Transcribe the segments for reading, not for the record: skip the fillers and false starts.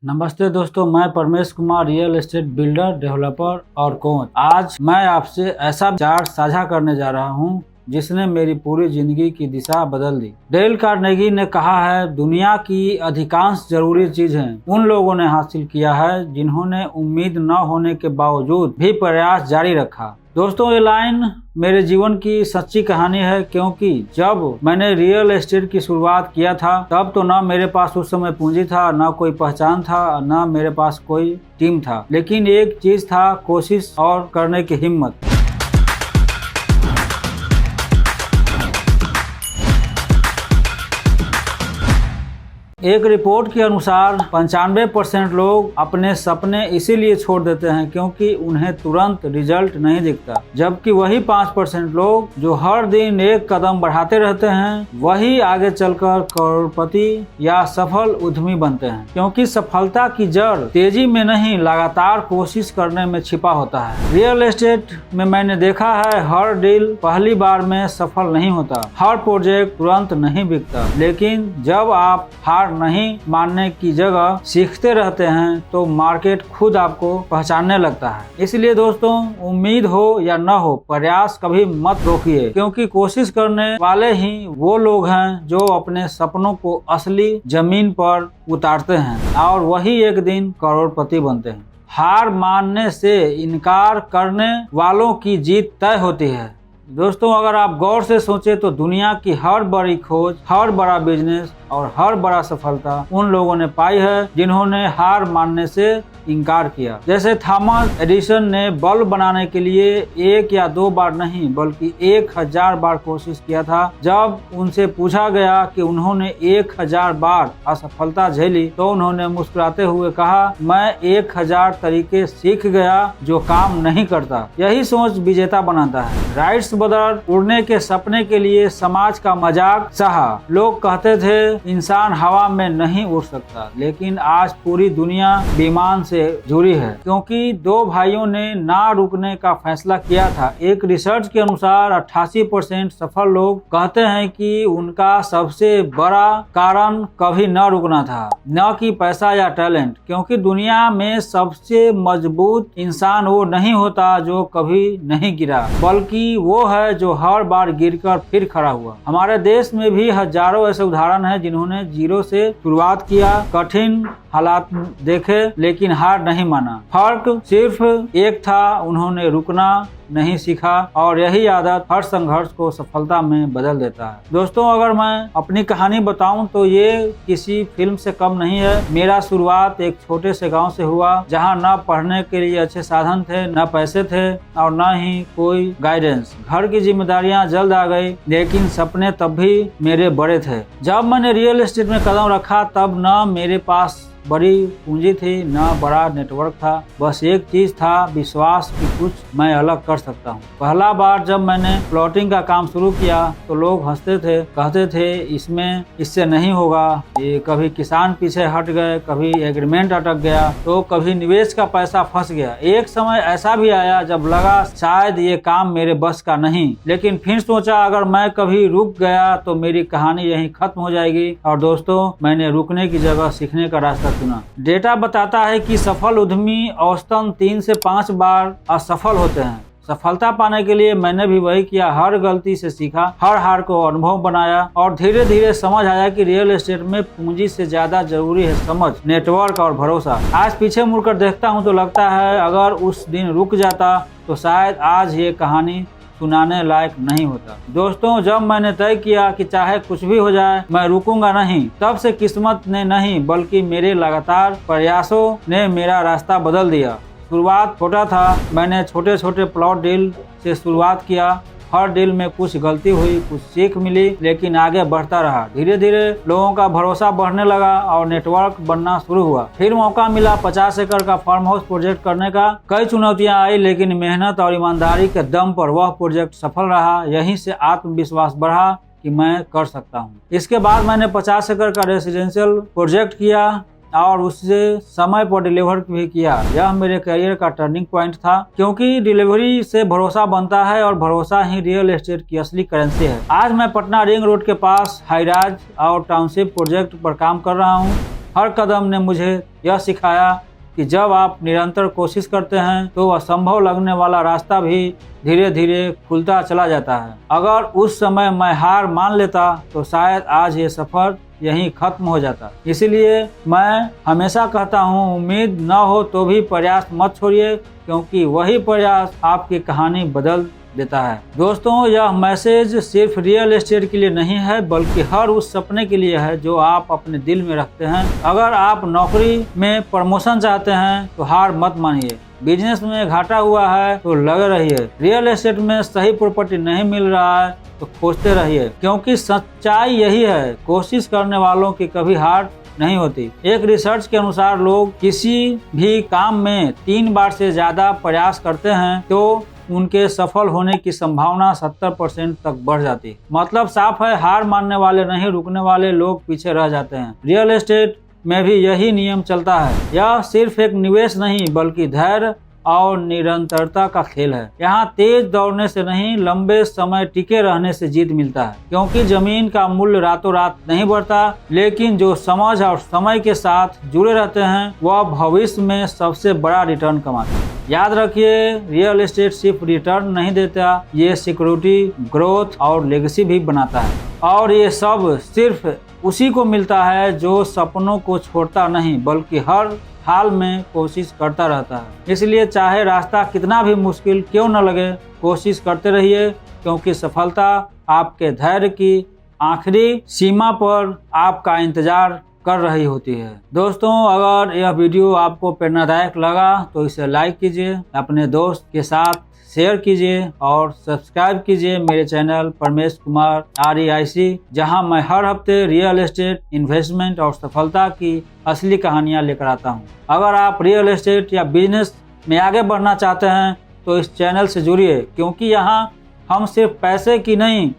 नमस्ते दोस्तों, मैं Paramesh Kumar, real estate builder, developer और कोच। आज मैं आपसे ऐसा विचार साझा करने जा रहा हूं जिसने मेरी पूरी जिंदगी की दिशा बदल दी। डेल कार्नेगी ने कहा है, दुनिया की अधिकांश जरूरी चीजें उन लोगों ने हासिल किया है जिन्होंने उम्मीद न होने के बावजूद भी प्रयास जारी रखा। दोस्तों, ये लाइन मेरे जीवन की सच्ची कहानी है, क्योंकि जब मैंने रियल एस्टेट की शुरुआत किया था तब तो न मेरे पास उस समय पूंजी था, न कोई पहचान था, न मेरे पास कोई टीम था, लेकिन एक चीज था, कोशिश और करने की हिम्मत। एक रिपोर्ट के अनुसार 95% लोग अपने सपने इसीलिए छोड़ देते हैं क्योंकि उन्हें तुरंत रिजल्ट नहीं दिखता, जबकि वही 5% लोग जो हर दिन एक कदम बढ़ाते रहते हैं वही आगे चलकर करोड़पति या सफल उद्यमी बनते हैं। क्योंकि सफलता की जड़ तेजी में नहीं, लगातार कोशिश करने में छिपा होता है। रियल एस्टेट में मैंने देखा है, हर डील पहली बार में सफल नहीं होता, हर प्रोजेक्ट तुरंत नहीं बिकता, लेकिन जब आप हार नहीं मानने की जगह सीखते रहते हैं तो मार्केट खुद आपको पहचानने लगता है। इसलिए दोस्तों, उम्मीद हो या न हो, प्रयास कभी मत रोकिए, क्योंकि कोशिश करने वाले ही वो लोग हैं जो अपने सपनों को असली जमीन पर उतारते हैं और वही एक दिन करोड़पति बनते हैं। हार मानने से इनकार करने वालों की जीत तय होती है। दोस्तों, अगर आप गौर से सोचे तो दुनिया की हर बड़ी खोज, हर बड़ा बिजनेस और हर बड़ा सफलता उन लोगों ने पाई है जिन्होंने हार मानने से इनकार किया। जैसे थॉमस एडिसन ने बल्ब बनाने के लिए 1 या 2 बार नहीं बल्कि 1000 बार कोशिश किया था। जब उनसे पूछा गया कि उन्होंने 1000 बार असफलता झेली तो उन्होंने मुस्कुराते हुए कहा, मैं 1000 तरीके सीख गया जो काम नहीं करता। यही सोच विजेता बनाता है। राइट्स ब्रदर उड़ने के सपने के लिए समाज का मजाक सहा। लोग कहते थे इंसान हवा में नहीं उड़ सकता, लेकिन आज पूरी दुनिया विमान से जुड़ी है क्योंकि 2 भाइयों ने ना रुकने का फैसला किया था। एक रिसर्च के अनुसार 88% सफल लोग कहते हैं कि उनका सबसे बड़ा कारण कभी न रुकना था, न कि पैसा या टैलेंट, क्योंकि दुनिया में सबसे मजबूत इंसान वो नहीं होता जो कभी नहीं गिरा, बल्कि वो है जो हर बार गिरकर फिर खड़ा हुआ। हमारे देश में भी हजारों ऐसे उदाहरण हैं जिन्होंने जीरो से शुरुआत किया, कठिन हालात देखे लेकिन हार नहीं माना। फर्क सिर्फ एक था, उन्होंने रुकना नहीं सीखा, और यही आदत हर संघर्ष को सफलता में बदल देता है। दोस्तों, अगर मैं अपनी कहानी बताऊं तो ये किसी फिल्म से कम नहीं है। मेरा शुरुआत एक छोटे से गांव से हुआ जहां न पढ़ने के लिए अच्छे साधन थे, न पैसे थे और न ही कोई गाइडेंस। घर की जिम्मेदारियां जल्द आ गई, लेकिन सपने तब भी मेरे बड़े थे। जब मैंने रियल एस्टेट में कदम रखा तब न मेरे पास बड़ी पूंजी थी, न बड़ा नेटवर्क था, बस एक चीज था, विश्वास कि कुछ मैं अलग कर सकता हूँ। पहला बार जब मैंने प्लॉटिंग का काम शुरू किया तो लोग हंसते थे, कहते थे इससे नहीं होगा। ये कभी किसान पीछे हट गए, कभी एग्रीमेंट अटक गया, तो कभी निवेश का पैसा फंस गया। एक समय ऐसा भी आया जब लगा शायद ये काम मेरे बस का नहीं, लेकिन फिर सोचा अगर मैं कभी रुक गया तो मेरी कहानी यहीं खत्म हो जाएगी। और दोस्तों, मैंने रुकने की जगह सीखने का रास्ता चुना। डेटा बताता है कि सफल उद्यमी औसतन 3 से 5 बार असफल होते हैं। सफलता पाने के लिए मैंने भी वही किया, हर गलती से सीखा, हर हार को अनुभव बनाया और धीरे धीरे समझ आया कि रियल एस्टेट में पूंजी से ज्यादा जरूरी है समझ, नेटवर्क और भरोसा। आज पीछे मुड़कर देखता हूँ तो लगता है अगर उस दिन रुक जाता तो शायद आज ये कहानी सुनाने लायक नहीं होता। दोस्तों, जब मैंने तय किया कि चाहे कुछ भी हो जाए मैं रुकूंगा नहीं, तब से किस्मत ने नहीं बल्कि मेरे लगातार प्रयासों ने मेरा रास्ता बदल दिया। शुरुआत छोटा था, मैंने छोटे छोटे प्लॉट डील से शुरुआत किया। हर डील में कुछ गलती हुई, कुछ सीख मिली, लेकिन आगे बढ़ता रहा। धीरे धीरे लोगों का भरोसा बढ़ने लगा और नेटवर्क बनना शुरू हुआ। फिर मौका मिला 50 एकड़ का फार्म हाउस प्रोजेक्ट करने का। कई चुनौतियां आई, लेकिन मेहनत और ईमानदारी के दम पर वह प्रोजेक्ट सफल रहा। यहीं से आत्मविश्वास बढ़ा कि मैं कर सकता हूँ। इसके बाद मैंने 50 एकड़ का रेसिडेंशियल प्रोजेक्ट किया और उससे समय पर डिलीवर भी किया। यह मेरे करियर का टर्निंग पॉइंट था, क्योंकि डिलीवरी से भरोसा बनता है और भरोसा ही रियल एस्टेट की असली करेंसी है। आज मैं पटना रिंग रोड के पास हाईराज और टाउनशिप प्रोजेक्ट पर काम कर रहा हूँ। हर कदम ने मुझे यह सिखाया कि जब आप निरंतर कोशिश करते हैं तो असंभव लगने वाला रास्ता भी धीरे धीरे खुलता चला जाता है। अगर उस समय मैं हार मान लेता तो शायद आज ये सफर यहीं खत्म हो जाता। इसीलिए मैं हमेशा कहता हूँ, उम्मीद न हो तो भी प्रयास मत छोड़िए, क्योंकि वही प्रयास आपकी कहानी बदल देता है। दोस्तों, यह मैसेज सिर्फ रियल एस्टेट के लिए नहीं है, बल्कि हर उस सपने के लिए है जो आप अपने दिल में रखते हैं। अगर आप नौकरी में प्रमोशन चाहते हैं तो हार मत मानिए, बिजनेस में घाटा हुआ है तो लगे रहिए, रियल एस्टेट में सही प्रॉपर्टी नहीं मिल रहा है तो खोजते रहिए, क्योंकि सच्चाई यही है, कोशिश करने वालों की कभी हार नहीं होती। एक रिसर्च के अनुसार लोग किसी भी काम में 3 बार से ज्यादा प्रयास करते हैं तो उनके सफल होने की संभावना 70% तक बढ़ जाती है। मतलब साफ है, हार मानने वाले नहीं, रुकने वाले लोग पीछे रह जाते हैं। रियल एस्टेट में भी यही नियम चलता है। यह सिर्फ एक निवेश नहीं, बल्कि धैर्य और निरंतरता का खेल है। यहाँ तेज दौड़ने से नहीं, लंबे समय टिके रहने से जीत मिलता है, क्योंकि जमीन का मूल्य रातों रात नहीं बढ़ता, लेकिन जो समझ और समय के साथ जुड़े रहते हैं वह भविष्य में सबसे बड़ा रिटर्न कमाते हैं। याद रखिए, रियल एस्टेट सिर्फ रिटर्न नहीं देता, ये सिक्योरिटी, ग्रोथ और लेगेसी भी बनाता है। और ये सब सिर्फ उसी को मिलता है जो सपनों को छोड़ता नहीं, बल्कि हर हाल में कोशिश करता रहता है। इसलिए चाहे रास्ता कितना भी मुश्किल क्यों न लगे, कोशिश करते रहिए, क्योंकि सफलता आपके धैर्य की आखिरी सीमा पर आपका इंतजार कर रही होती है। दोस्तों, अगर यह वीडियो आपको प्रेरणादायक लगा तो इसे लाइक कीजिए, अपने दोस्त के साथ शेयर कीजिए और सब्सक्राइब कीजिए मेरे चैनल परमेश कुमार REIC, जहां मैं हर हफ्ते रियल एस्टेट, इन्वेस्टमेंट और सफलता की असली कहानियां लेकर आता हूं। अगर आप रियल एस्टेट या बिजनेस में आगे बढ़ना चाहते हैं तो इस चैनल से जुड़िए, क्योंकि यहां हम सिर्फ पैसे की नहीं,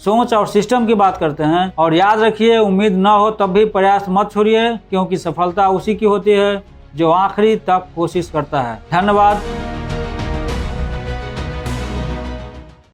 सोच और सिस्टम की बात करते हैं। और याद रखिए, उम्मीद न हो तब भी प्रयास मत छोड़िए, क्योंकि सफलता उसी की होती है जो आखिरी तक कोशिश करता है। धन्यवाद।